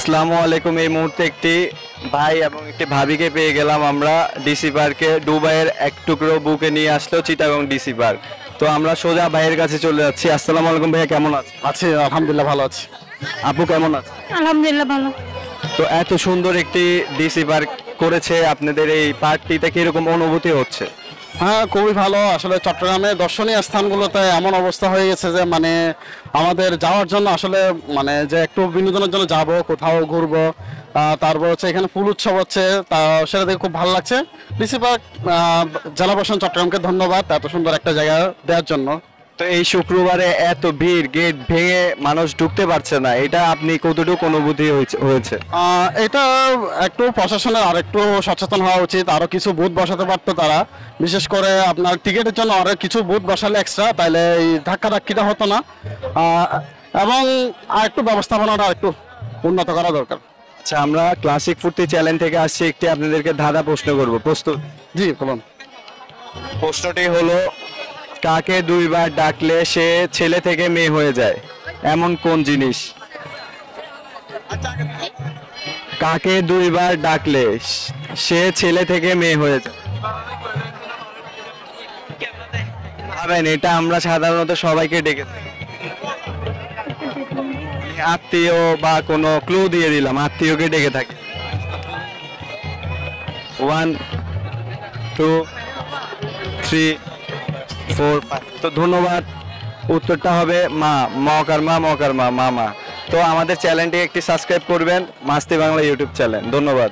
আসসালামু আলাইকুম। এই মুহূর্তে একটি ভাই এবং একটি ভাবিকে পেয়ে গেলাম আমরা ডিসি পার্কে। দুবাইয়ের এক টুকরো বুকে নিয়ে আসলো চিটাগং ডিসি পার্ক। তো আমরা সোজা ভাইয়ের কাছে চলে যাচ্ছি। আসসালামু আলাইকুম ভাইয়া, কেমন আছেন? আছি, আলহামদুলিল্লাহ ভালো আছি। আপু কেমন আছে? আলহামদুলিল্লাহ ভালো। তো এত সুন্দর একটি ডিসি পার্ক করেছে, আপনাদের এই পার্কটিতে কিরকম অনুভূতি হচ্ছে? হ্যাঁ, খুবই ভালো। আসলে চট্টগ্রামে দর্শনীয় স্থানগুলোতে এমন অবস্থা হয়ে গেছে যে মানে আমাদের যাওয়ার জন্য আসলে মানে যে একটু বিনোদনের জন্য যাব, কোথাও ঘুরবো, তারপর হচ্ছে এখানে ফুল উৎসব হচ্ছে, তা সেটা দেখে খুব ভালো লাগছে। ডিসি পার্ক জেলা প্রশাসন চট্টগ্রামকে ধন্যবাদ এত সুন্দর একটা জায়গা দেওয়ার জন্য। তো এই শুক্রবারে এত ভিড়, গেট ভেঙে মানুষ ঢুকতে পারছে না, এটা আপনি কতটুকু অনুভূতি হয়েছে? এটা একটু প্রশাসনের আর একটু সচেতন হওয়া উচিত। আরো কিছু বুথ বসাতে পারতো তারা, বিশেষ করে আপনার টিকিটের জন্য আরো কিছু বুথ বসালে এক্সট্রা, তাইলে এই ধাক্কাটা হতো না। এবং আর একটু ব্যবস্থাপনাটা একটু উন্নত করা দরকার। আচ্ছা, আমরা ক্লাসিক ফুর্তি চ্যানেল থেকে আসছি, একটি আপনাদেরকে ধাঁধা প্রশ্ন করব, প্রস্তুত? জি বলুন। প্রশ্নটি হলো, কাকে দুইবার ডাকলে সে ছেলে থেকে মেয়ে হয়ে যায়, এমন কোন জিনিস? কাকে দুইবার ডাকলে সে ছেলে থেকে মেয়ে হয়ে যায়? ভাবেন, এটা আমরা সাধারণত সবাইকে ডেকে থাকি। আত্মীয় বা কোনো ক্লু দিয়ে দিলাম, আত্মীয়কে ডেকে থাকি। 1 2 3 4 5। তো ধন্যবাদ। উত্তরটা হবে মা, মকার মা মামা। তো আমাদের চ্যানেলটি একটি সাবস্ক্রাইব করবেন, মাস্তি বাংলা ইউটিউব চ্যানেল। ধন্যবাদ।